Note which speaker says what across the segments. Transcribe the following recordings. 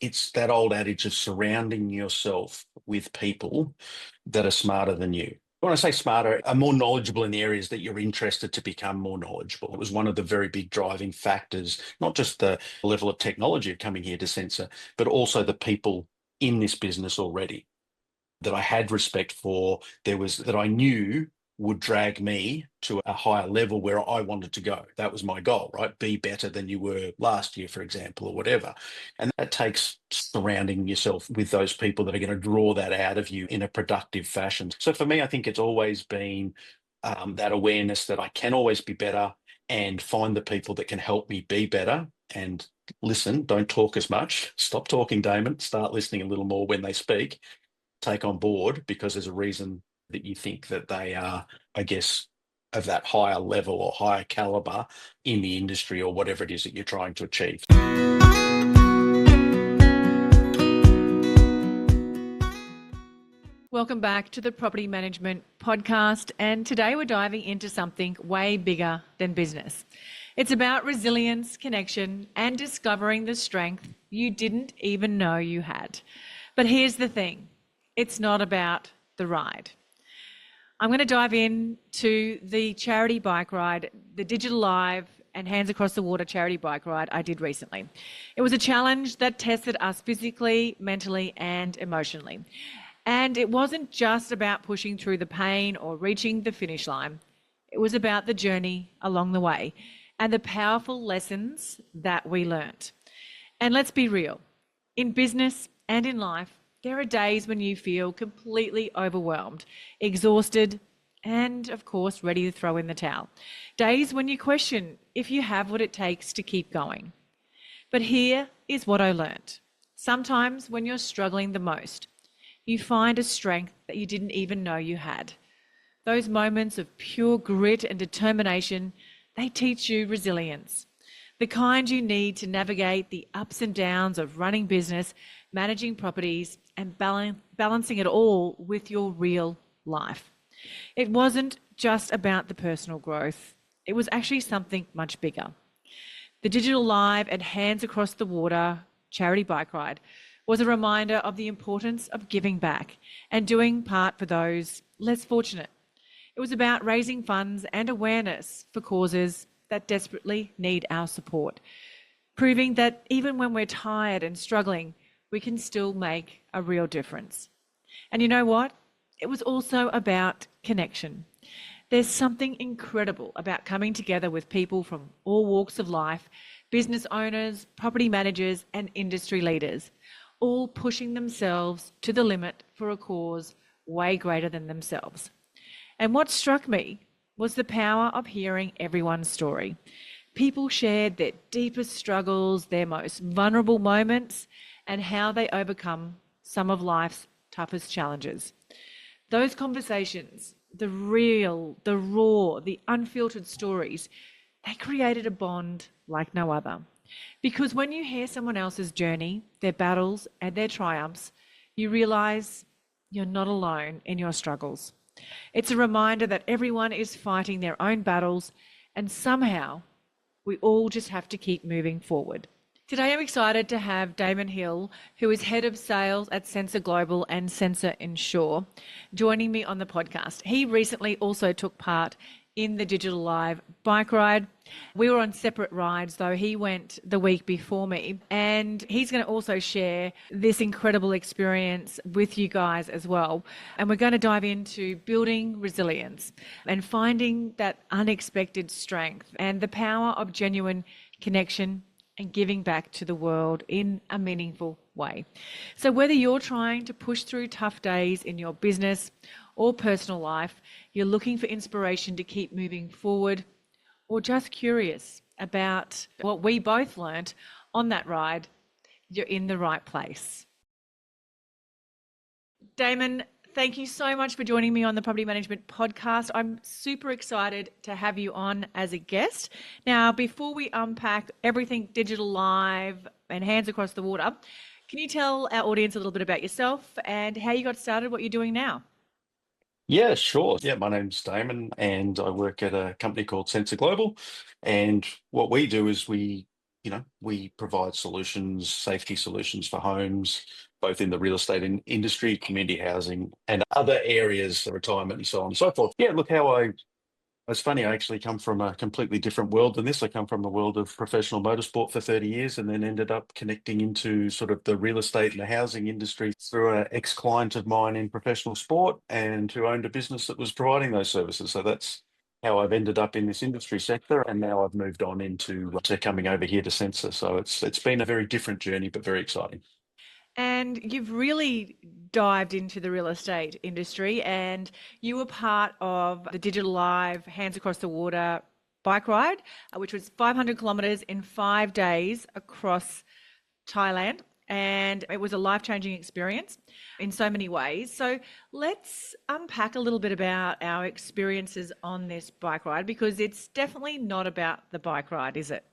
Speaker 1: it's that old adage of surrounding yourself with people that are smarter than you. When I say smarter, are more knowledgeable in the areas that you're interested to become more knowledgeable. It was one of the very big driving factors, not just the level of technology coming here to censor, but also the people in this business already that I had respect for, that I knew would drag me to a higher level where I wanted to go. That was my goal, right? Be better than you were last year, for example, or whatever. And that takes surrounding yourself with those people that are going to draw that out of you in a productive fashion. So for me, I think it's always been that awareness that I can always be better and find the people that can help me be better and listen, don't talk as much. Stop talking, Damon. Start listening a little more when they speak, take on board because there's a reason that you think that they are, I guess, of that higher level or higher caliber in the industry or whatever it is that you're trying to achieve.
Speaker 2: Welcome back to the Property Management Podcast. And today we're diving into something way bigger than business. It's about resilience, connection, and discovering the strength you didn't even know you had. But here's the thing, it's not about the ride. I'm going to dive into the charity bike ride, the Digital Live and Hands Across the Water charity bike ride I did recently. It was a challenge that tested us physically, mentally, and emotionally. And it wasn't just about pushing through the pain or reaching the finish line. It was about the journey along the way and the powerful lessons that we learnt. And let's be real, in business and in life, there are days when you feel completely overwhelmed, exhausted, and of course, ready to throw in the towel. Days when you question if you have what it takes to keep going. But here is what I learnt. Sometimes when you're struggling the most, you find a strength that you didn't even know you had. Those moments of pure grit and determination, they teach you resilience. The kind you need to navigate the ups and downs of running business, managing properties, and balancing it all with your real life. It wasn't just about the personal growth. It was actually something much bigger. The Digital Live and Hands Across the Water charity bike ride was a reminder of the importance of giving back and doing part for those less fortunate. It was about raising funds and awareness for causes that desperately need our support, proving that even when we're tired and struggling, we can still make a real difference. And you know what? It was also about connection. There's something incredible about coming together with people from all walks of life, business owners, property managers, and industry leaders, all pushing themselves to the limit for a cause way greater than themselves. And what struck me was the power of hearing everyone's story. People shared their deepest struggles, their most vulnerable moments, and how they overcome some of life's toughest challenges. Those conversations, the real, the raw, the unfiltered stories, they created a bond like no other. Because when you hear someone else's journey, their battles and their triumphs, you realise you're not alone in your struggles. It's a reminder that everyone is fighting their own battles and somehow we all just have to keep moving forward. Today I'm excited to have Damon Hill, who is Head of Sales at Sensor Global and Sensor Insure, joining me on the podcast. He recently also took part in the Digital Live bike ride. We were on separate rides, though. He went the week before me, and he's going to also share this incredible experience with you guys as well. And we're going to dive into building resilience and finding that unexpected strength and the power of genuine connection and giving back to the world in a meaningful way. So whether you're trying to push through tough days in your business or personal life, you're looking for inspiration to keep moving forward, or just curious about what we both learnt on that ride, you're in the right place. Damon, thank you so much for joining me on the Property Management Podcast. I'm super excited to have you on as a guest. Now, before we unpack everything Digital Live and Hands Across the Water, can you tell our audience a little bit about yourself and how you got started, what you're doing now?
Speaker 1: Yeah, sure. Yeah, my name's Damon, and I work at a company called Sensor Global. And what we do is we provide solutions, safety solutions for homes, both in the real estate industry, community housing, and other areas, retirement and so on and so forth. Yeah, look, it's funny, I actually come from a completely different world than this. I come from a world of professional motorsport for 30 years and then ended up connecting into sort of the real estate and the housing industry through an ex-client of mine in professional sport and who owned a business that was providing those services. So that's how I've ended up in this industry sector. And now I've moved on into to coming over here to Sensor. So it's been a very different journey, but very exciting.
Speaker 2: And you've really dived into the real estate industry, and you were part of the Digital Live Hands Across the Water bike ride, which was 500 kilometres in 5 days across Thailand. And it was a life-changing experience in so many ways. So let's unpack a little bit about our experiences on this bike ride, because it's definitely not about the bike ride, is it?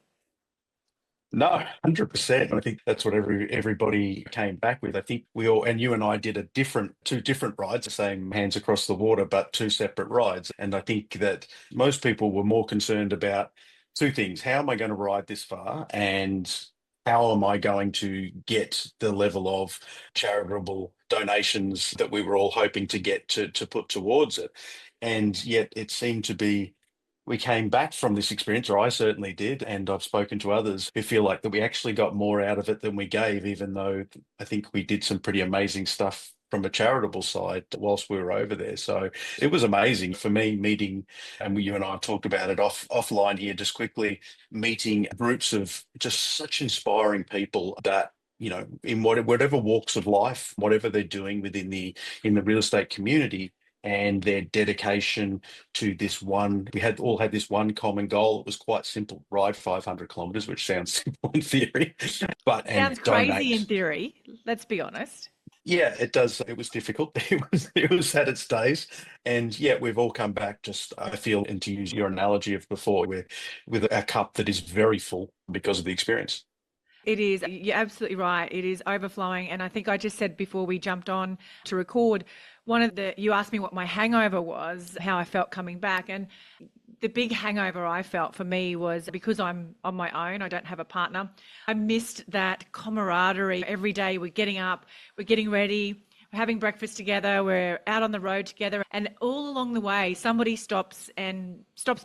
Speaker 1: No, 100%. I think that's what everybody came back with. I think we all, and you and I did two different rides, the same Hands Across the Water, but two separate rides. And I think that most people were more concerned about two things. How am I going to ride this far? And how am I going to get the level of charitable donations that we were all hoping to get to put towards it? And yet it seemed to be we came back from this experience, or I certainly did, and I've spoken to others who feel like that we actually got more out of it than we gave, even though I think we did some pretty amazing stuff from a charitable side whilst we were over there. So it was amazing for me meeting, and you and I have talked about it offline here just quickly, meeting groups of just such inspiring people that in whatever walks of life, whatever they're doing within in the real estate community, and their dedication to this one. We had all had this one common goal. It was quite simple: ride 500 kilometers, which sounds simple in theory, and
Speaker 2: Sounds crazy in
Speaker 1: donate.
Speaker 2: theory, let's be honest.
Speaker 1: Yeah, it does. It was difficult. It was had its days, and yeah, we've all come back. Just I feel, and to use your analogy of before, we're with a cup that is very full because of the experience.
Speaker 2: It is, you're absolutely right. It is overflowing. And I think I just said before we jumped on to record, you asked me what my hangover was, how I felt coming back. And the big hangover I felt for me was because I'm on my own, I don't have a partner. I missed that camaraderie. Every day we're getting up, we're getting ready, we're having breakfast together, we're out on the road together. And all along the way, somebody stops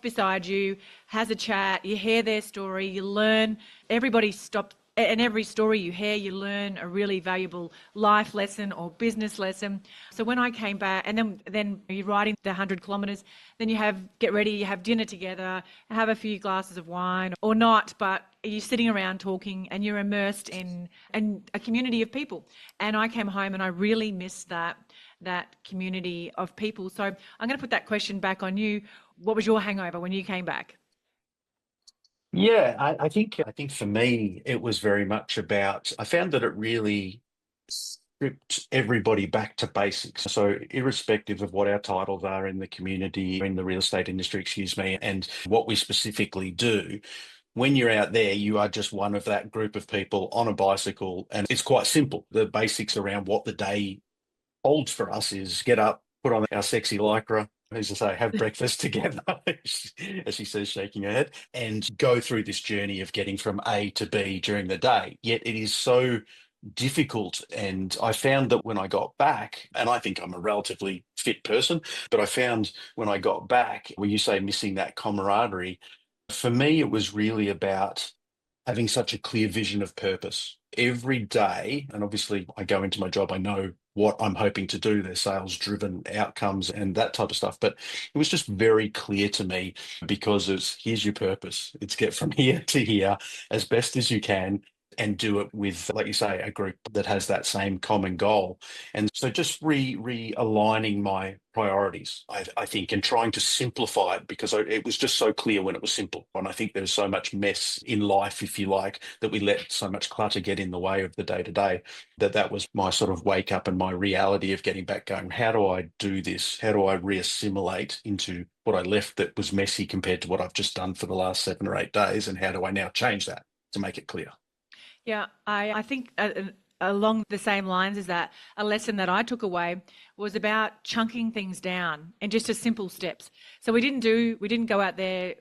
Speaker 2: beside you, has a chat, you hear their story, you learn, everybody stops. And every story you hear, you learn a really valuable life lesson or business lesson. So when I came back, and then you're riding the 100 kilometres, then get ready, you have dinner together, have a few glasses of wine or not, but you're sitting around talking and you're immersed in a community of people. And I came home and I really missed that community of people. So I'm going to put that question back on you. What was your hangover when you came back?
Speaker 1: Yeah, I think for me it was very much about I found that it really stripped everybody back to basics. So irrespective of what our titles are in the community, in the real estate industry, excuse me, and what we specifically do, when you're out there, you are just one of that group of people on a bicycle, and it's quite simple. The basics around what the day holds for us is get up, put on our sexy lycra, as I say, have breakfast together, as she says, shaking her head, and go through this journey of getting from A to B during the day. Yet it is so difficult. And I found that when I got back, and I think I'm a relatively fit person, but I found when I got back, when you say missing that camaraderie, for me, it was really about having such a clear vision of purpose every day. And obviously, I go into my job, I know what I'm hoping to do, their sales driven outcomes and that type of stuff. But it was just very clear to me because here's your purpose. It's get from here to here as best as you can and do it with, like you say, a group that has that same common goal. And so just realigning my priorities, I think, and trying to simplify it because it was just so clear when it was simple. And I think there's so much mess in life, if you like, that we let so much clutter get in the way of the day to day, that was my sort of wake up and my reality of getting back going. How do I do this? How do I reassimilate into what I left that was messy compared to what I've just done for the last 7 or 8 days? And how do I now change that to make it clear?
Speaker 2: Yeah, I think along the same lines as that, a lesson that I took away was about chunking things down and just as simple steps. So we didn't go out there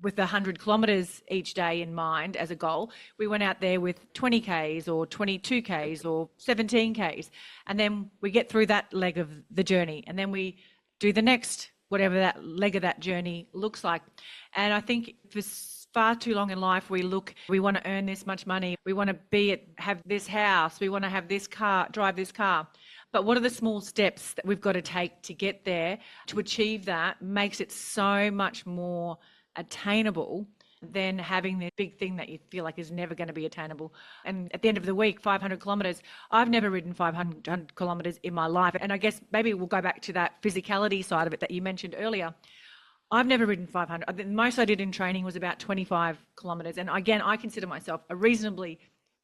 Speaker 2: with 100 kilometres each day in mind as a goal. We went out there with 20 Ks or 22 Ks or 17 Ks. And then we get through that leg of the journey. And then we do the next, whatever that leg of that journey looks like. And I think for far too long in life, we want to earn this much money. We want to have this house. We want to have this car, drive this car. But what are the small steps that we've got to take to get there? To achieve that makes it so much more attainable than having this big thing that you feel like is never going to be attainable. And at the end of the week, 500 kilometres, I've never ridden 500 kilometres in my life. And I guess maybe we'll go back to that physicality side of it that you mentioned earlier. I've never ridden 500. The most I did in training was about 25 kilometres. And again, I consider myself a reasonably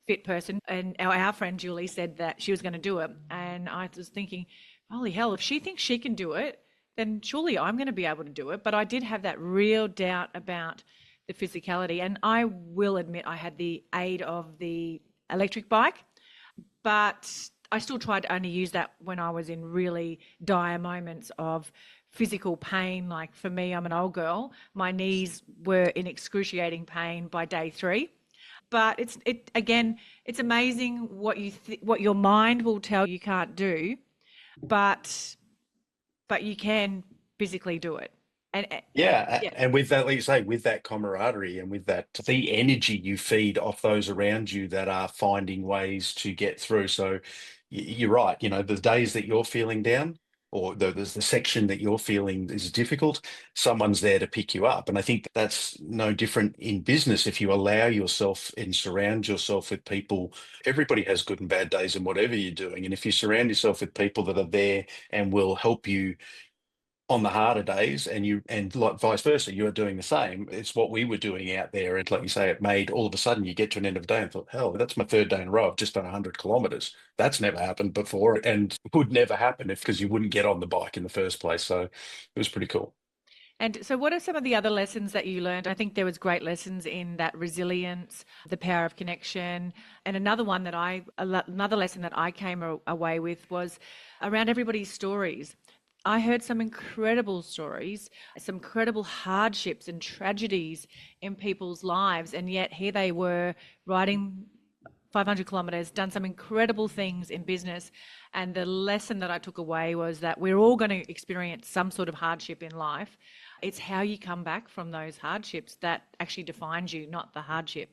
Speaker 2: fit person. And our friend Julie said that she was going to do it. And I was thinking, holy hell, if she thinks she can do it, then surely I'm going to be able to do it. But I did have that real doubt about the physicality. And I will admit I had the aid of the electric bike, but I still tried to only use that when I was in really dire moments of physical pain. Like for me, I'm an old girl. My knees were in excruciating pain by day 3. But it's amazing what your mind will tell you can't do, but you can physically do it. And
Speaker 1: Yeah,
Speaker 2: yeah,
Speaker 1: and with that, like you say, with that camaraderie and with that, the energy you feed off those around you that are finding ways to get through. So you're right, the days that you're feeling down, or there's the section that you're feeling is difficult, someone's there to pick you up. And I think that's no different in business. If you allow yourself and surround yourself with people, everybody has good and bad days in whatever you're doing. And if you surround yourself with people that are there and will help you on the harder days, and like vice versa, you are doing the same. It's what we were doing out there. And like you say, it made all of a sudden you get to an end of the day and thought, hell, that's my third day in a row. I've just done 100 kilometers. That's never happened before and would never happen if because you wouldn't get on the bike in the first place. So it was pretty cool.
Speaker 2: And so what are some of the other lessons that you learned? I think there was great lessons in that resilience, the power of connection. And another lesson that I came away with was around everybody's stories. I heard some incredible stories, some incredible hardships and tragedies in people's lives. And yet here they were riding 500 kilometres, done some incredible things in business. And the lesson that I took away was that we're all going to experience some sort of hardship in life. It's how you come back from those hardships that actually defines you, not the hardship.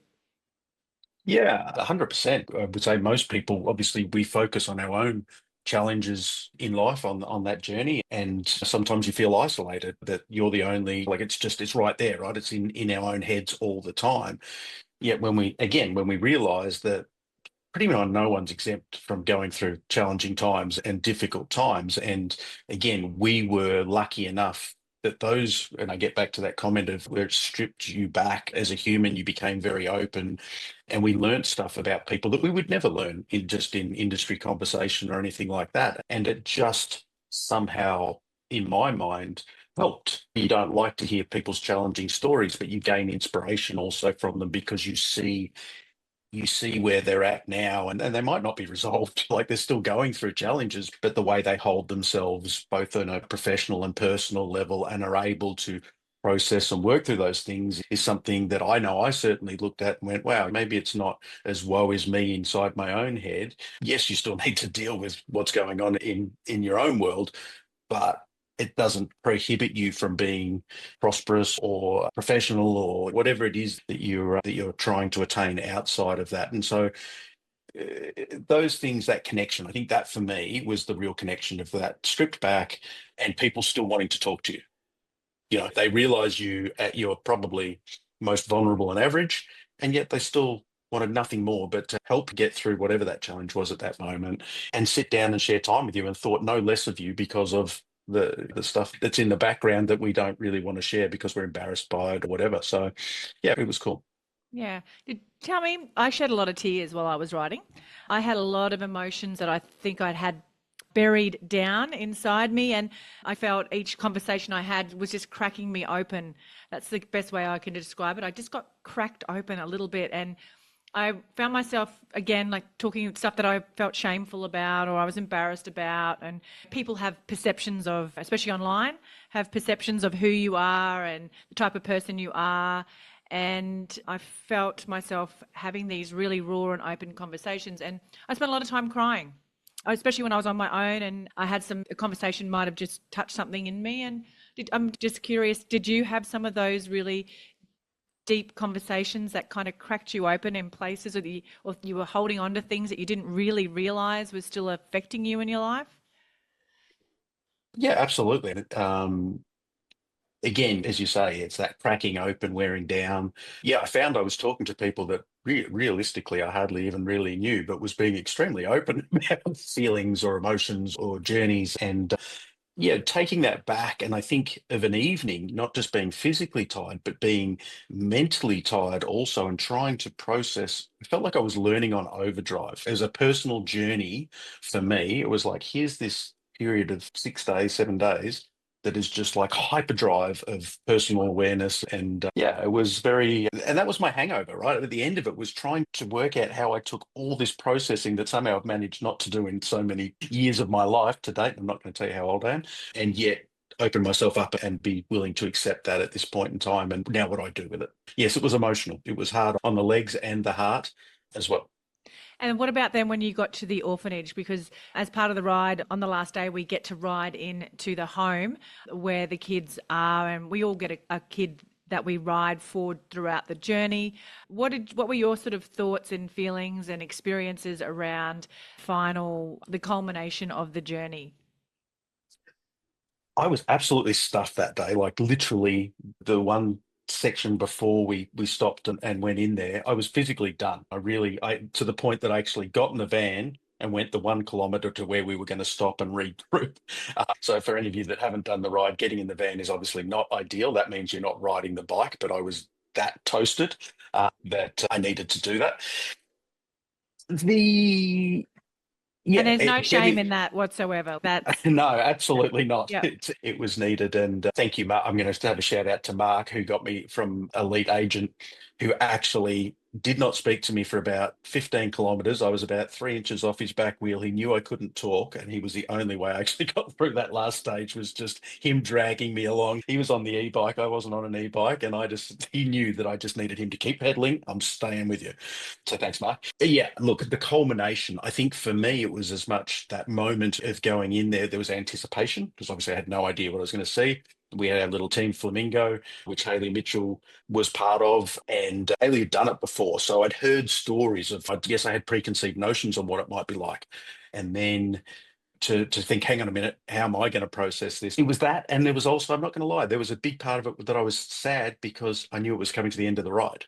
Speaker 1: Yeah, 100%. I would say most people, obviously, we focus on our own challenges in life on that journey. And sometimes you feel isolated that you're the only, like it's right there, right? It's in our own heads all the time. Yet when we realize that pretty much no one's exempt from going through challenging times and difficult times. And again, we were lucky enough that those, and I get back to that comment of where it stripped you back as a human, you became very open, and we learned stuff about people that we would never learn in industry conversation or anything like that. And it just somehow, in my mind, helped. You don't like to hear people's challenging stories, but you gain inspiration also from them because you see where they're at now, and they might not be resolved. Like they're still going through challenges, but the way they hold themselves, both on a professional and personal level, and are able to process and work through those things is something that I know I certainly looked at and went, wow, maybe it's not as woe as me inside my own head. Yes, you still need to deal with what's going on in your own world, but it doesn't prohibit you from being prosperous or professional or whatever it is that you're trying to attain outside of that. And so those things, that connection, I think that for me was the real connection of that stripped back and people still wanting to talk to you. They realize you at your probably most vulnerable and average, and yet they still wanted nothing more but to help get through whatever that challenge was at that moment and sit down and share time with you and thought no less of you because of the stuff that's in the background that we don't really want to share because we're embarrassed by it or whatever. So yeah, it was cool.
Speaker 2: Yeah. Tell me, I shed a lot of tears while I was writing. I had a lot of emotions that I think I'd had buried down inside me. And I felt each conversation I had was just cracking me open. That's the best way I can describe it. I just got cracked open a little bit. And I found myself again like talking stuff that I felt shameful about or I was embarrassed about. And people have perceptions of, especially online, have perceptions of who you are and the type of person you are. And I felt myself having these really raw and open conversations. And I spent a lot of time crying, especially when I was on my own and I had a conversation might have just touched something in me. And I'm just curious, did you have some of those really deep conversations that kind of cracked you open in places, or you were holding on to things that you didn't really realize was still affecting you in your life?
Speaker 1: Yeah, absolutely. Again, as you say, it's that cracking open, wearing down. Yeah, I found I was talking to people that realistically I hardly even really knew, but was being extremely open about feelings or emotions or journeys. And yeah, taking that back, and I think of an evening, not just being physically tired, but being mentally tired also, and trying to process. I felt like I was learning on overdrive. As a personal journey for me, it was like, here's this period of 6 days, 7 days that is just like hyperdrive of personal awareness. And yeah, it was very, and that was my hangover, right? At the end of it was trying to work out how I took all this processing that somehow I've managed not to do in so many years of my life to date. I'm not going to tell you how old I am, and yet open myself up and be willing to accept that at this point in time. And now what I do with it. Yes, it was emotional. It was hard on the legs and the heart as well.
Speaker 2: And what about then when you got to the orphanage? Because as part of the ride on the last day, we get to ride in to the home where the kids are, and we all get a kid that we ride forward throughout the journey. What were your sort of thoughts and feelings and experiences around the culmination of the journey?
Speaker 1: I was absolutely stuffed that day, like literally the one section before we stopped and went in there, I was physically done. I to the point that I actually got in the van and went the 1 kilometer to where we were going to stop and regroup. So for any of you that haven't done the ride, getting in the van is obviously not ideal. That means you're not riding the bike, but I was that toasted that I needed to do that. The
Speaker 2: And
Speaker 1: yeah,
Speaker 2: there's no shame
Speaker 1: getting
Speaker 2: in that whatsoever. That's,
Speaker 1: No, absolutely not.
Speaker 2: yeah.
Speaker 1: It was needed. And thank you, Mark. I'm going to have a shout out to Mark, who got me from Elite Agent, who actually did not speak to me for about 15 kilometers. I was about 3 inches off his back wheel. He knew I couldn't talk, and he was the only way I actually got through that last stage was just him dragging me along. He was on the e-bike. I wasn't on an e-bike, and he knew that I just needed him to keep pedaling. I'm staying with you. So thanks, Mark. Yeah, look, the culmination, I think for me, it was as much that moment of going in there. There was anticipation because obviously I had no idea what I was going to see. We had our little team Flamingo, which Haley Mitchell was part of, and Haley had done it before. So I'd heard stories of, I guess I had preconceived notions on what it might be like. And then to think, hang on a minute, how am I going to process this? It was that. And there was also, I'm not going to lie, there was a big part of it that I was sad because I knew it was coming to the end of the ride.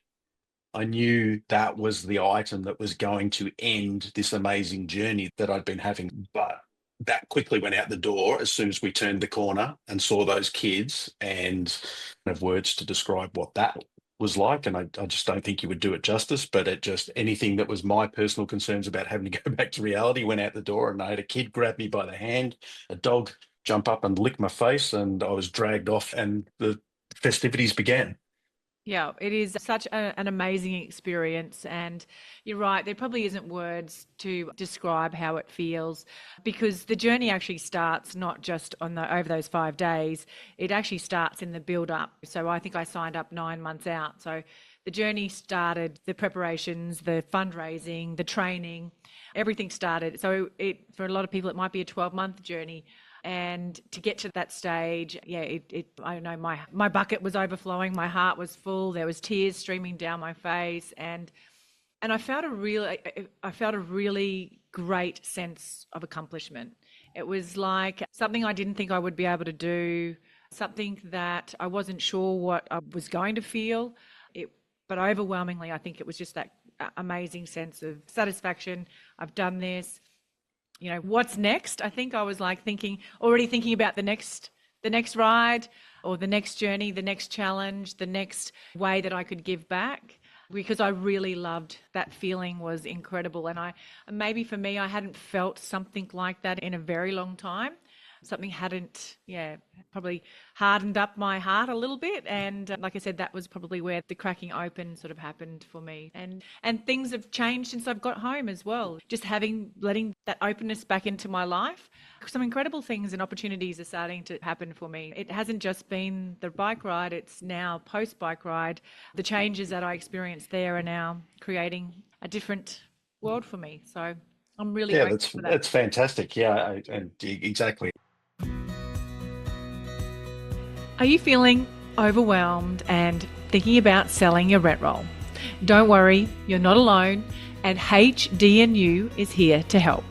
Speaker 1: I knew that was the item that was going to end this amazing journey that I'd been having. But that quickly went out the door as soon as we turned the corner and saw those kids, and have words to describe what that was like. And I just don't think you would do it justice. But it just, anything that was my personal concerns about having to go back to reality went out the door. And I had a kid grab me by the hand, a dog jump up and lick my face, and I was dragged off, and the festivities began.
Speaker 2: Yeah, it is such an amazing experience. And you're right, there probably isn't words to describe how it feels because the journey actually starts not just over those 5 days, it actually starts in the build up. So I think I signed up 9 months out. So the journey started, the preparations, the fundraising, the training, everything started. So for a lot of people, it might be a 12-month journey. And to get to that stage, yeah, I don't know, my bucket was overflowing, my heart was full, there was tears streaming down my face, and I felt a really great sense of accomplishment. It was like something I didn't think I would be able to do, something that I wasn't sure what I was going to feel. It, but overwhelmingly, I think it was just that amazing sense of satisfaction. I've done this. What's next? I think I was like already thinking about the next ride or the next journey, the next challenge, the next way that I could give back because I really loved that feeling was incredible. And maybe for me, I hadn't felt something like that in a very long time. something hadn't, probably hardened up my heart a little bit. And like I said, that was probably where the cracking open sort of happened for me. And things have changed since I've got home as well. Just letting that openness back into my life. Some incredible things and opportunities are starting to happen for me. It hasn't just been the bike ride, it's now post bike ride. The changes that I experienced there are now creating a different world for me. So I'm really
Speaker 1: Yeah,
Speaker 2: grateful
Speaker 1: that's
Speaker 2: for that.
Speaker 1: that's fantastic. Yeah, exactly.
Speaker 2: Are you feeling overwhelmed and thinking about selling your rent roll? Don't worry, you're not alone, and HDNU is here to help.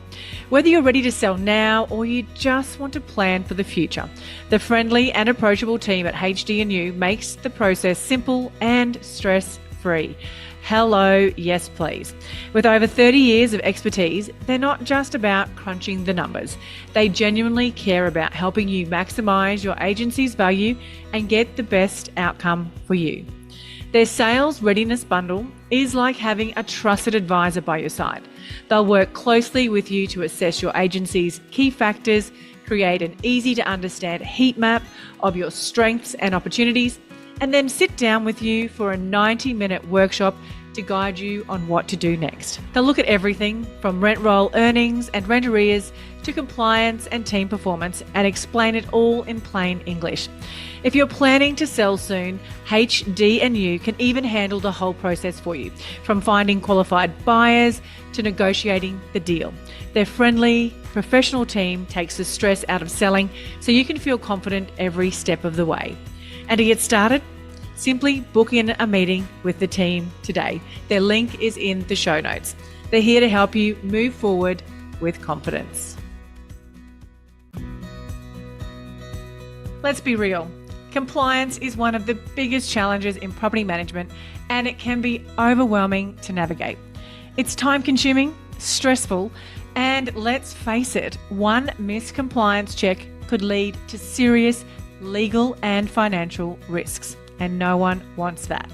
Speaker 2: Whether you're ready to sell now or you just want to plan for the future, the friendly and approachable team at HDNU makes the process simple and stress-free. Hello, yes please. With over 30 years of expertise, they're not just about crunching the numbers. They genuinely care about helping you maximise your agency's value and get the best outcome for you. Their sales readiness bundle is like having a trusted advisor by your side. They'll work closely with you to assess your agency's key factors, create an easy to understand heat map of your strengths and opportunities, and then sit down with you for a 90-minute workshop to guide you on what to do next. They'll look at everything from rent roll earnings and rent arrears to compliance and team performance and explain it all in plain English. If you're planning to sell soon, HDNU can even handle the whole process for you, from finding qualified buyers to negotiating the deal. Their friendly, professional team takes the stress out of selling so you can feel confident every step of the way. And to get started, simply book in a meeting with the team today. Their link is in the show notes. They're here to help you move forward with confidence. Let's be real. Compliance is one of the biggest challenges in property management, and it can be overwhelming to navigate. It's time-consuming, stressful, and let's face it, one missed compliance check could lead to serious legal and financial risks, and no one wants that.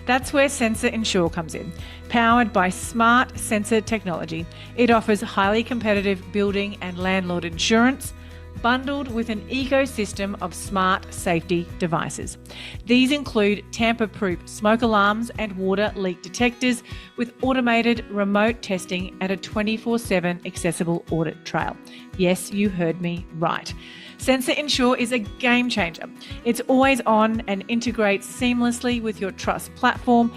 Speaker 2: That's where Sensor Insure comes in. Powered by smart sensor technology, it offers highly competitive building and landlord insurance, bundled with an ecosystem of smart safety devices. These include tamper-proof smoke alarms and water leak detectors with automated remote testing and a 24/7 accessible audit trail. Yes, you heard me right. Sensor Insure is a game changer. It's always on and integrates seamlessly with your trust platform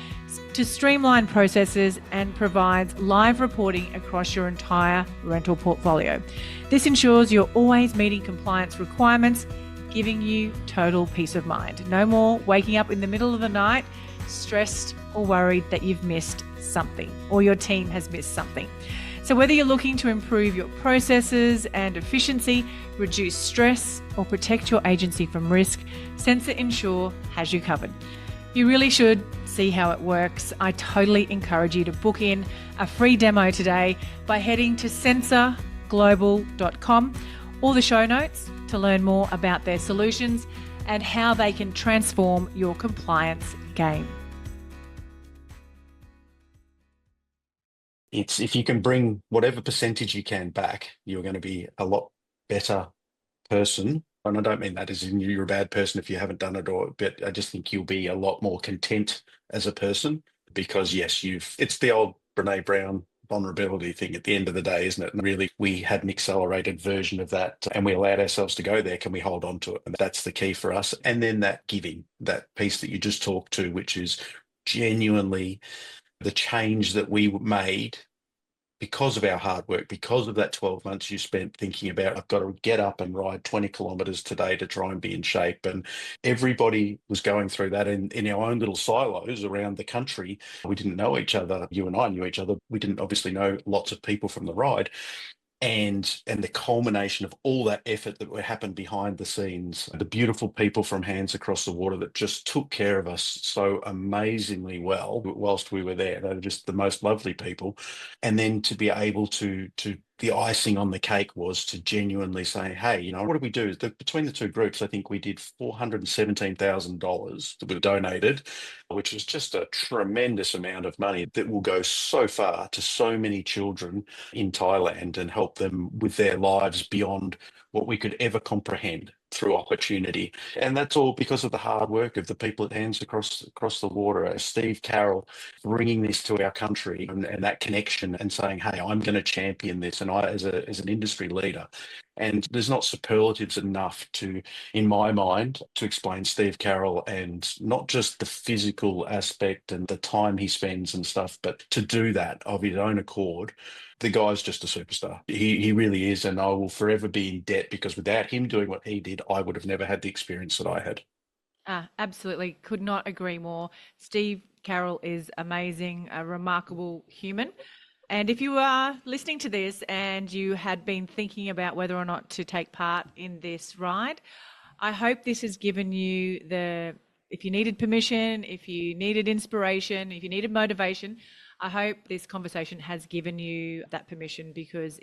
Speaker 2: to streamline processes and provides live reporting across your entire rental portfolio. This ensures you're always meeting compliance requirements, giving you total peace of mind. No more waking up in the middle of the night stressed or worried that you've missed something or your team has missed something. So whether you're looking to improve your processes and efficiency, reduce stress, or protect your agency from risk, Sensor Insure has you covered. You really should see how it works. I totally encourage you to book in a free demo today by heading to sensorglobal.com or the show notes to learn more about their solutions and how they can transform your compliance game.
Speaker 1: It's if you can bring whatever percentage you can back, you're going to be a lot better person. And I don't mean that as in you're a bad person if you haven't done it, but I just think you'll be a lot more content as a person because yes, it's the old Brene Brown vulnerability thing at the end of the day, isn't it? And really, we had an accelerated version of that and we allowed ourselves to go there. Can we hold on to it? And that's the key for us. And then that giving, that piece that you just talked to, which is genuinely the change that we made because of our hard work, because of that 12 months you spent thinking about, I've got to get up and ride 20 kilometers today to try and be in shape. And everybody was going through that in our own little silos around the country. We didn't know each other. You and I knew each other. We didn't obviously know lots of people from the ride. And the culmination of all that effort that happened behind the scenes, the beautiful people from Hands Across the Water that just took care of us so amazingly well whilst we were there. They were just the most lovely people. And then to be able to The icing on the cake was to genuinely say, hey, what do we do? Between the two groups, I think we did $417,000 that we donated, which is just a tremendous amount of money that will go so far to so many children in Thailand and help them with their lives beyond what we could ever comprehend through opportunity. And that's all because of the hard work of the people at Hands across the water. Steve Carroll bringing this to our country and that connection and saying, hey, I'm going to champion this. And I, as an industry leader, and there's not superlatives enough to, in my mind, to explain Steve Carroll and not just the physical aspect and the time he spends and stuff, but to do that of his own accord. The guy's just a superstar. He really is, and I will forever be in debt because without him doing what he did, I would have never had the experience that I had.
Speaker 2: Absolutely. Could not agree more. Steve Carroll is amazing, a remarkable human. And if you are listening to this and you had been thinking about whether or not to take part in this ride, I hope this has given you if you needed permission, if you needed inspiration, if you needed motivation, I hope this conversation has given you that permission because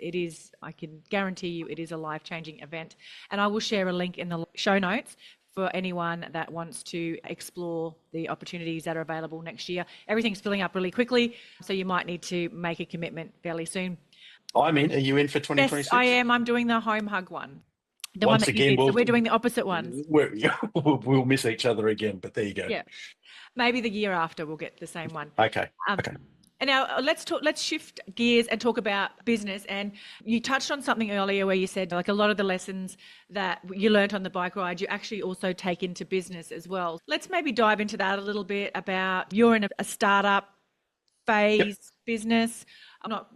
Speaker 2: I can guarantee you, it is a life-changing event. And I will share a link in the show notes for anyone that wants to explore the opportunities that are available next year. Everything's filling up really quickly, so you might need to make a commitment fairly soon.
Speaker 1: I'm in. Are you in for
Speaker 2: Yes, I
Speaker 1: 2026?
Speaker 2: am. I'm doing the home hug one, the one
Speaker 1: Once
Speaker 2: that you
Speaker 1: again,
Speaker 2: did. So we're doing the opposite ones.
Speaker 1: we'll miss each other again, but there you go.
Speaker 2: Yeah, maybe the year after we'll get the same one.
Speaker 1: Okay.
Speaker 2: Um,
Speaker 1: Okay.
Speaker 2: And now let's shift gears and talk about business. And you touched on something earlier where you said like a lot of the lessons that you learnt on the bike ride, you actually also take into business as well. Let's maybe dive into that a little bit about you're in a startup
Speaker 1: Yep.
Speaker 2: phase business.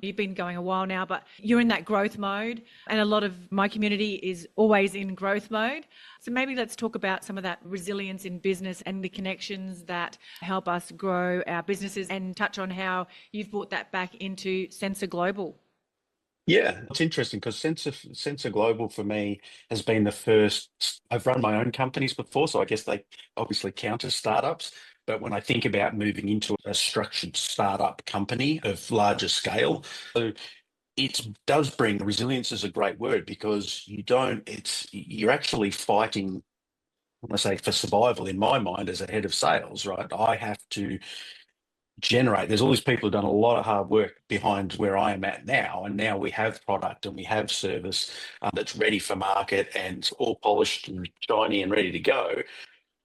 Speaker 2: You've been going a while now, but you're in that growth mode. And a lot of my community is always in growth mode. So maybe let's talk about some of that resilience in business and the connections that help us grow our businesses and touch on how you've brought that back into Sensor Global.
Speaker 1: Yeah, it's interesting because Sensor Global for me has been the first. I've run my own companies before, so I guess they obviously count as startups. But when I think about moving into a structured startup company of larger scale, so it does bring resilience is a great word because you're actually fighting, when I say for survival in my mind as a head of sales, right? I have to there's all these people who've done a lot of hard work behind where I am at now, and now we have product and we have service that's ready for market and all polished and shiny and ready to go.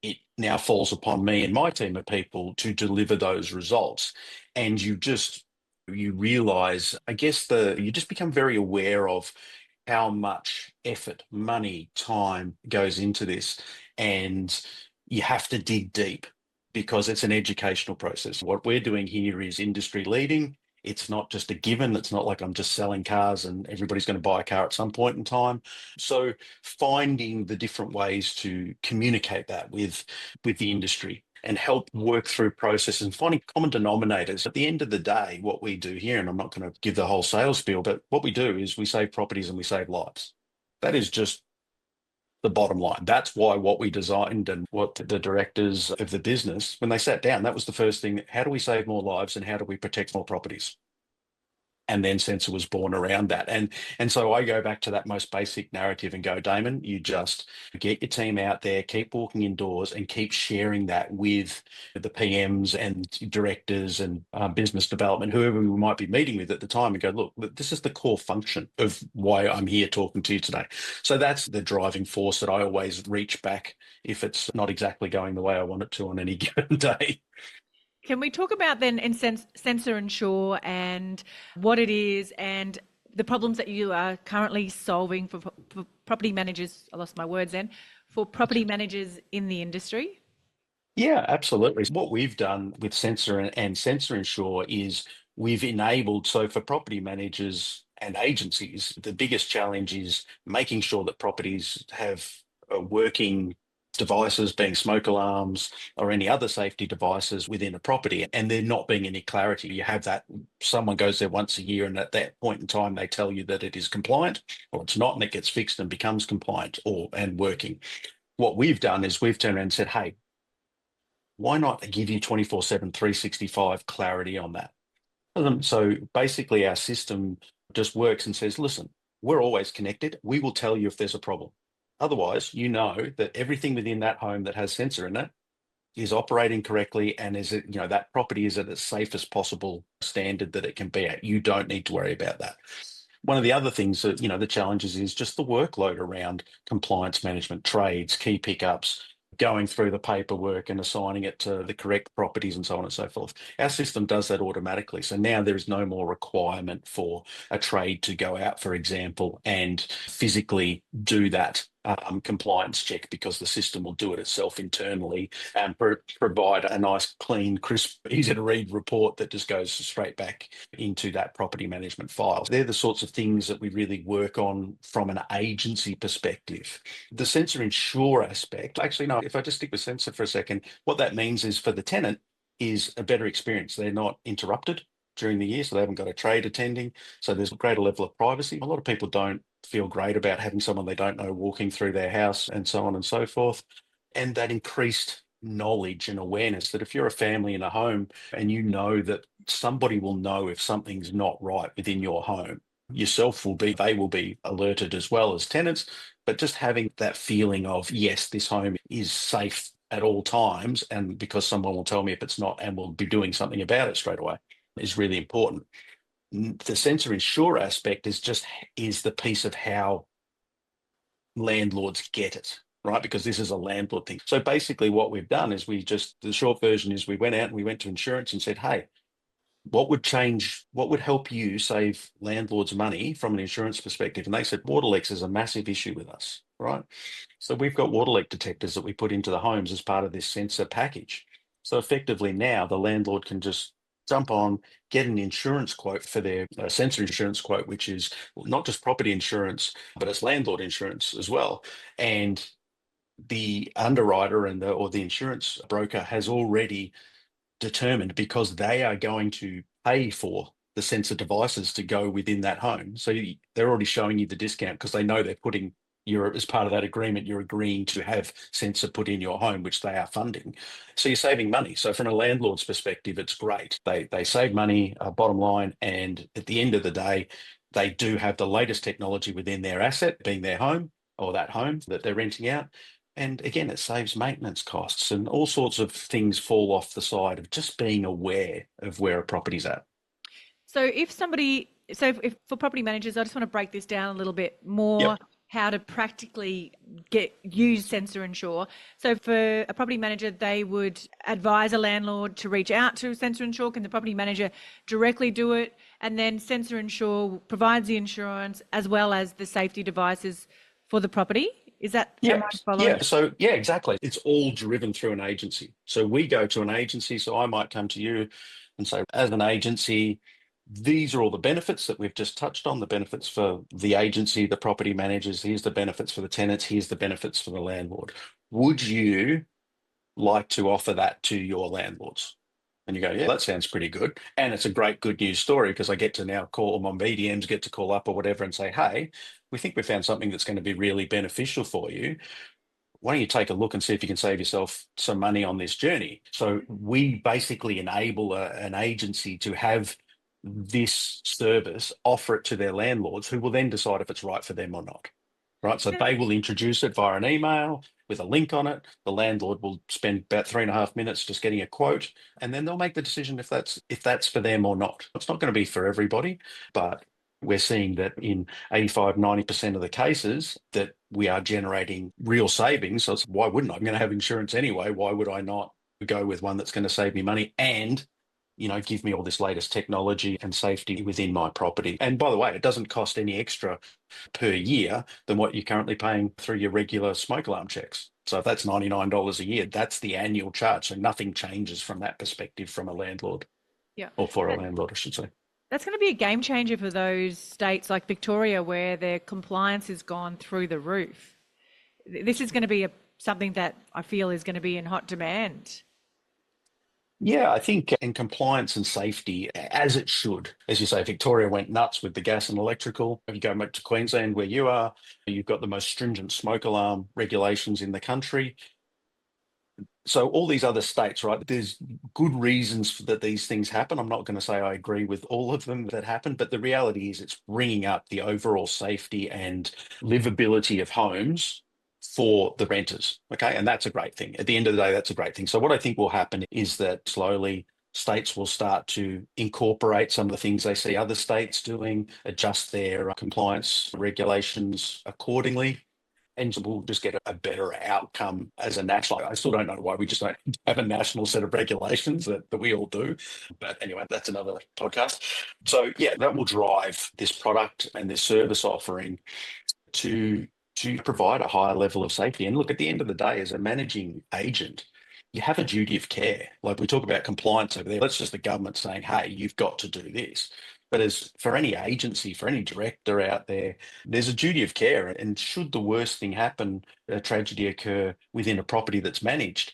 Speaker 1: It now falls upon me and my team of people to deliver those results. And you realize, I guess you just become very aware of how much effort, money, time goes into this. And you have to dig deep because it's an educational process. What we're doing here is industry leading. It's not just a given. It's not like I'm just selling cars and everybody's going to buy a car at some point in time. So finding the different ways to communicate that with the industry and help work through processes and finding common denominators. At the end of the day, what we do here, and I'm not going to give the whole sales spiel, but what we do is we save properties and we save lives. That is just the bottom line. That's why what we designed and what the directors of the business, when they sat down, that was the first thing. How do we save more lives and how do we protect more properties? And then Sensor was born around that. And so I go back to that most basic narrative and go, Damon, you just get your team out there, keep walking indoors and keep sharing that with the PMs and directors and business development, whoever we might be meeting with at the time, and go, look, this is the core function of why I'm here talking to you today. So that's the driving force that I always reach back if it's not exactly going the way I want it to on any given day.
Speaker 2: Can we talk about then in Sensor Ensure and what it is and the problems that you are currently solving for property managers? I lost my words then. For property managers in the industry.
Speaker 1: Yeah, absolutely. What we've done with Sensor and Sensor Ensure is we've enabled, so for property managers and agencies, the biggest challenge is making sure that properties have working devices, being smoke alarms or any other safety devices within a property, and there not being any clarity. You have that someone goes there once a year, and at that point in time, they tell you that it is compliant or it's not, and it gets fixed and becomes compliant and working. What we've done is we've turned around and said, hey, why not give you 24/7, 365 clarity on that? So basically, our system just works and says, listen, we're always connected. We will tell you if there's a problem. Otherwise, you know that everything within that home that has sensor in it is operating correctly and that property is at its safest possible standard that it can be at. You don't need to worry about that. One of the other things that, the challenges is just the workload around compliance management, trades, key pickups, going through the paperwork and assigning it to the correct properties and so on and so forth. Our system does that automatically. So now there is no more requirement for a trade to go out, for example, and physically do that compliance check, because the system will do it itself internally and provide a nice, clean, crisp, easy to read report that just goes straight back into that property management file. They're the sorts of things that we really work on from an agency perspective. The sensor insure aspect, actually, no, if I just stick with sensor for a second, what that means is for the tenant is a better experience. They're not interrupted during the year, so they haven't got a trade attending. So there's a greater level of privacy. A lot of people don't feel great about having someone they don't know walking through their house and so on and so forth. And that increased knowledge and awareness that if you're a family in a home and you know that somebody will know if something's not right within your home, they will be alerted as well as tenants. But just having that feeling of, yes, this home is safe at all times, and because someone will tell me if it's not and will be doing something about it straight away, is really important. The sensor insure aspect is the piece of how landlords get it, right? Because this is a landlord thing. So basically what we've done is the short version is we went out and we went to insurance and said, hey, what would help you save landlords money from an insurance perspective? And they said, water leaks is a massive issue with us, right? So we've got water leak detectors that we put into the homes as part of this sensor package. So effectively now the landlord can just jump on, get an insurance quote for their sensor insurance quote, which is not just property insurance, but it's landlord insurance as well. And the underwriter or the insurance broker has already determined, because they are going to pay for the sensor devices to go within that home. So they're already showing you the discount because they know they're putting as part of that agreement, you're agreeing to have sensor put in your home, which they are funding. So you're saving money. So from a landlord's perspective, it's great. They save money, bottom line, and at the end of the day, they do have the latest technology within their asset, being their home or that home that they're renting out. And again, it saves maintenance costs and all sorts of things fall off the side of just being aware of where a property's at.
Speaker 2: So if for property managers, I just want to break this down a little bit more,
Speaker 1: Yep.
Speaker 2: how to practically use Sensor Insure. So for a property manager, they would advise a landlord to reach out to Sensor Insure. Can the property manager directly do it? And then Sensor Insure provides the insurance as well as the safety devices for the property. Am I following?
Speaker 1: So yeah, exactly. It's all driven through an agency. So we go to an agency. So I might come to you and say, as an agency, these are all the benefits that we've just touched on, the benefits for the agency, the property managers, here's the benefits for the tenants, here's the benefits for the landlord. Would you like to offer that to your landlords? And you go, yeah, that sounds pretty good. And it's a great good news story because I get to now call my BDMs, get to call up or whatever and say, hey, we think we found something that's going to be really beneficial for you. Why don't you take a look and see if you can save yourself some money on this journey? So we basically enable an agency to have this service, offer it to their landlords who will then decide if it's right for them or not. Right. So they will introduce it via an email with a link on it. The landlord will spend about 3.5 minutes just getting a quote, and then they'll make the decision if that's for them or not. It's not going to be for everybody, but we're seeing that in 85, 90% of the cases that we are generating real savings. So why wouldn't I? I'm going to have insurance anyway. Why would I not go with one that's going to save me money and give me all this latest technology and safety within my property? And by the way, it doesn't cost any extra per year than what you're currently paying through your regular smoke alarm checks. So if that's $99 a year, that's the annual charge. So nothing changes from that perspective from a landlord,
Speaker 2: Yeah.
Speaker 1: or for a landlord, I should say.
Speaker 2: That's going to be a game changer for those states like Victoria where their compliance has gone through the roof. This is going to be something that I feel is going to be in hot demand.
Speaker 1: Yeah, I think in compliance and safety, as it should. As you say, Victoria went nuts with the gas and electrical. If you go back to Queensland, where you are, you've got the most stringent smoke alarm regulations in the country. So all these other states, right? There's good reasons that these things happen. I'm not going to say I agree with all of them that happen, but the reality is it's bringing up the overall safety and livability of homes for the renters. Okay, and that's a great thing. At the end of the day, that's a great thing. So what I think will happen is that slowly states will start to incorporate some of the things they see other states doing, adjust their compliance regulations accordingly, and we'll just get a better outcome as a national. I still don't know why we just don't have a national set of regulations that we all do. But anyway, that's another podcast. So yeah, that will drive this product and this service offering to provide a higher level of safety. And look, at the end of the day, as a managing agent, you have a duty of care. Like we talk about compliance over there, that's just the government saying, hey, you've got to do this. But as for any agency, for any director out there, there's a duty of care. And should the worst thing happen, a tragedy occur within a property that's managed,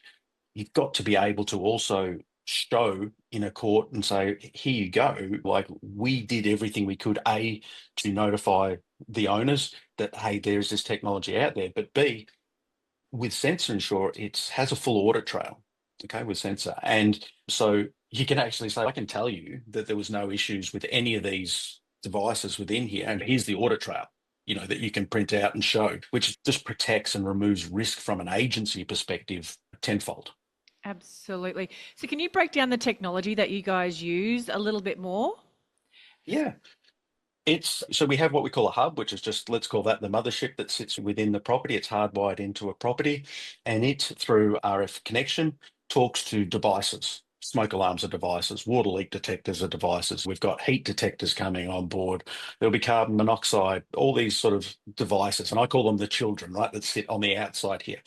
Speaker 1: you've got to be able to also show in a court and say, here you go. Like we did everything we could, A, to notify the owners that, hey, there's this technology out there, but B, with Sensor Insure, it has a full audit trail, okay, with Sensor. And so you can actually say, I can tell you that there was no issues with any of these devices within here. And here's the audit trail, that you can print out and show, which just protects and removes risk from an agency perspective tenfold.
Speaker 2: Absolutely. So, can you break down the technology that you guys use a little bit more?
Speaker 1: Yeah. So we have what we call a hub, which is just, let's call that the mothership that sits within the property. It's hardwired into a property, and it, through RF connection, talks to devices. Smoke alarms are devices, water leak detectors are devices. We've got heat detectors coming on board. There'll be carbon monoxide, all these sort of devices. And I call them the children, right, that sit on the outside here.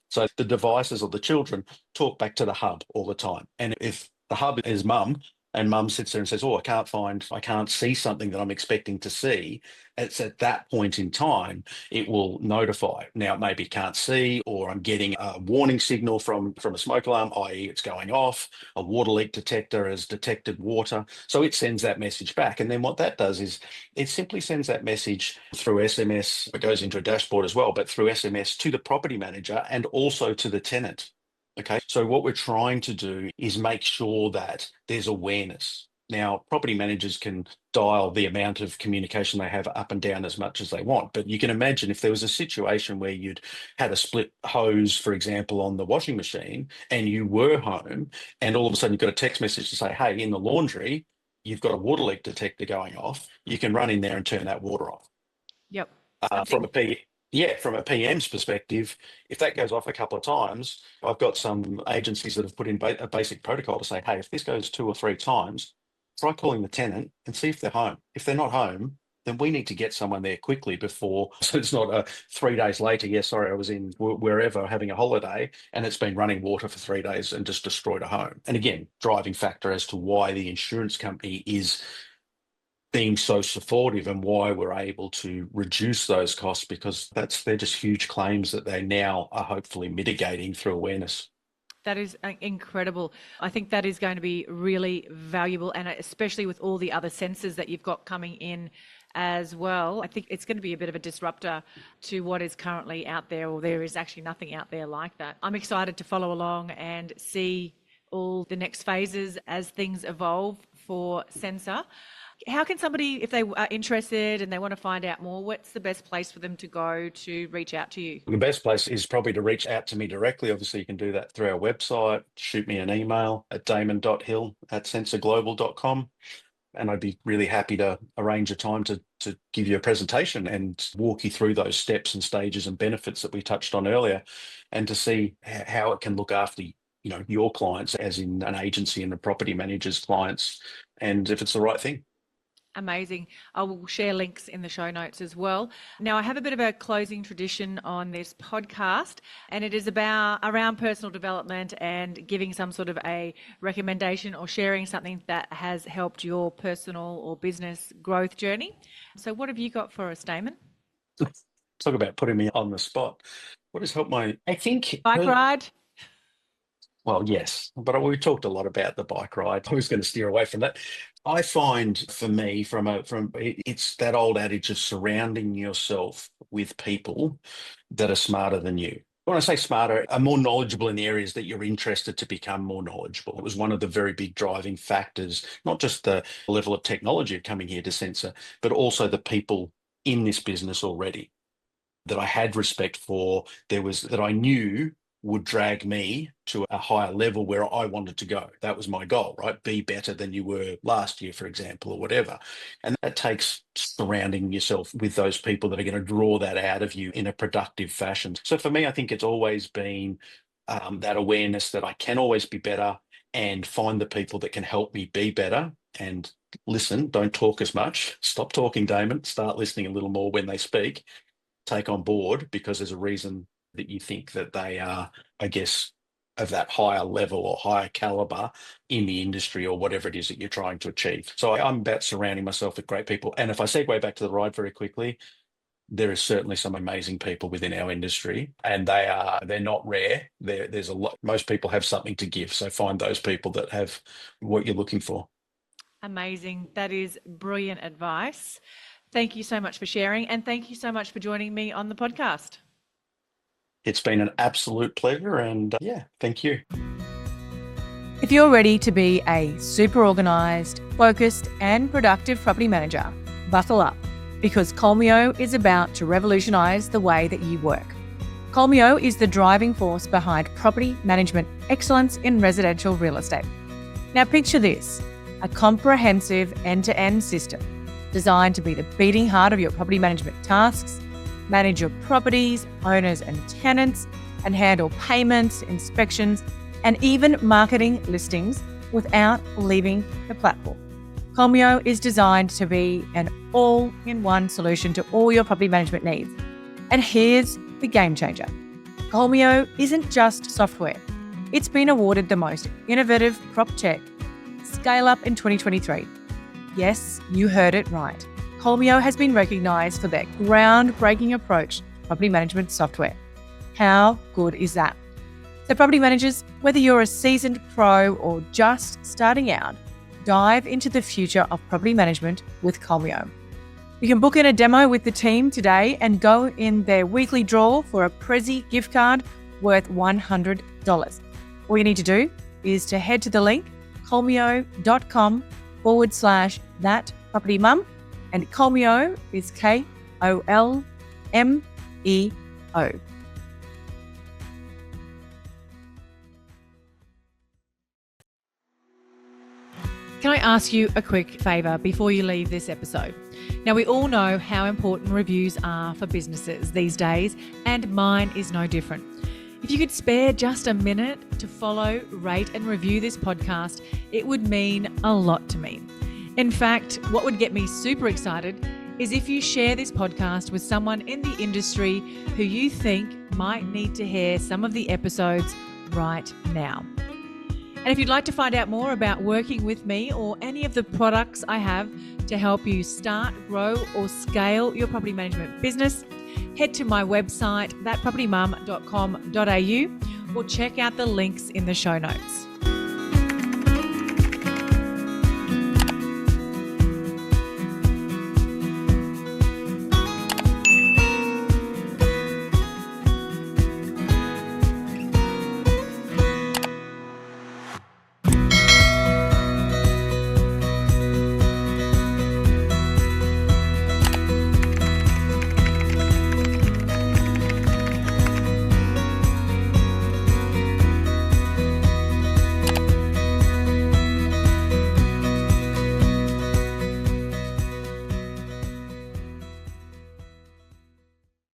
Speaker 1: So the devices or the children talk back to the hub all the time. And if the hub is mum, and mum sits there and says, oh, I can't see something that I'm expecting to see, it's at that point in time, it will notify. Now, it maybe can't see, or I'm getting a warning signal from a smoke alarm, i.e. it's going off, a water leak detector has detected water. So it sends that message back. And then what that does is it simply sends that message through SMS. It goes into a dashboard as well, but through SMS to the property manager and also to the tenant. Okay, so what we're trying to do is make sure that there's awareness. Now, property managers can dial the amount of communication they have up and down as much as they want, but you can imagine if there was a situation where you'd had a split hose, for example, on the washing machine, and you were home, and all of a sudden you've got a text message to say, hey, in the laundry, you've got a water leak detector going off. You can run in there and turn that water off.
Speaker 2: Yep.
Speaker 1: From
Speaker 2: Something.
Speaker 1: from a PM's perspective, if that goes off a couple of times, I've got some agencies that have put in a basic protocol to say, hey, if this goes 2 or 3 times, try calling the tenant and see if they're home. If they're not home, then we need to get someone there quickly before, so it's not 3 days later. Yeah, sorry, I was in wherever having a holiday and it's been running water for 3 days and just destroyed a home. And again, driving factor as to why the insurance company is being so supportive and why we're able to reduce those costs, because they're just huge claims that they now are hopefully mitigating through awareness.
Speaker 2: That is incredible. I think that is going to be really valuable, and especially with all the other sensors that you've got coming in as well. I think it's going to be a bit of a disruptor to what is currently out there, or there is actually nothing out there like that. I'm excited to follow along and see all the next phases as things evolve for Sensor. How can somebody, if they are interested and they want to find out more, what's the best place for them to go to reach out to you?
Speaker 1: The best place is probably to reach out to me directly. Obviously, you can do that through our website, shoot me an email at damon.hill@sensorglobal.com. And I'd be really happy to arrange a time to give you a presentation and walk you through those steps and stages and benefits that we touched on earlier, and to see how it can look after your clients, as in an agency and a property manager's clients, and if it's the right thing.
Speaker 2: Amazing. I will share links in the show notes as well. Now, I have a bit of a closing tradition on this podcast, and it is about around personal development and giving some sort of a recommendation or sharing something that has helped your personal or business growth journey. So, what have you got for us, Damon?
Speaker 1: Talk about putting me on the spot. What has helped I think,
Speaker 2: Bike ride?
Speaker 1: well, yes, but we talked a lot about the bike ride. I was going to steer away from that. I find for me, it's that old adage of surrounding yourself with people that are smarter than you. When I say smarter, are more knowledgeable in the areas that you're interested to become more knowledgeable. It was one of the very big driving factors, not just the level of technology coming here to Sensor, but also the people in this business already that I had respect for. There was that I knew would drag me to a higher level where I wanted to go. That was my goal, right? Be better than you were last year, for example, or whatever. And that takes surrounding yourself with those people that are going to draw that out of you in a productive fashion. So for me, I think it's always been that awareness that I can always be better and find the people that can help me be better and listen, don't talk as much. Stop talking, Damon. Start listening a little more when they speak. Take on board because there's a reason that you think that they are, I guess, of that higher level or higher caliber in the industry or whatever it is that you're trying to achieve. So I'm about surrounding myself with great people. And if I segue back to the ride very quickly, there is certainly some amazing people within our industry, and they're not rare. There's a lot. Most people have something to give. So find those people that have what you're looking for.
Speaker 2: Amazing. That is brilliant advice. Thank you so much for sharing, and thank you so much for joining me on the podcast.
Speaker 1: It's been an absolute pleasure, and yeah, thank you.
Speaker 2: If you're ready to be a super organised, focused and productive property manager, buckle up because Colmio is about to revolutionise the way that you work. Colmio is the driving force behind property management excellence in residential real estate. Now picture this, a comprehensive end-to-end system designed to be the beating heart of your property management tasks, manage your properties, owners and tenants, and handle payments, inspections, and even marketing listings without leaving the platform. Colmio is designed to be an all-in-one solution to all your property management needs. And here's the game changer. Colmio isn't just software. It's been awarded the most innovative prop tech scale up in 2023. Yes, you heard it right. Colmio has been recognised for their groundbreaking approach to property management software. How good is that? So property managers, whether you're a seasoned pro or just starting out, dive into the future of property management with Colmio. You can book in a demo with the team today and go in their weekly draw for a Prezi gift card worth $100. All you need to do is to head to the link colmio.com/thatpropertymum, and Colmio is KOLMEO. Can I ask you a quick favour before you leave this episode? Now, we all know how important reviews are for businesses these days, and mine is no different. If you could spare just a minute to follow, rate and review this podcast, it would mean a lot to me. In fact, what would get me super excited is if you share this podcast with someone in the industry who you think might need to hear some of the episodes right now. And if you'd like to find out more about working with me or any of the products I have to help you start, grow or scale your property management business, head to my website, thatpropertymum.com.au, or check out the links in the show notes.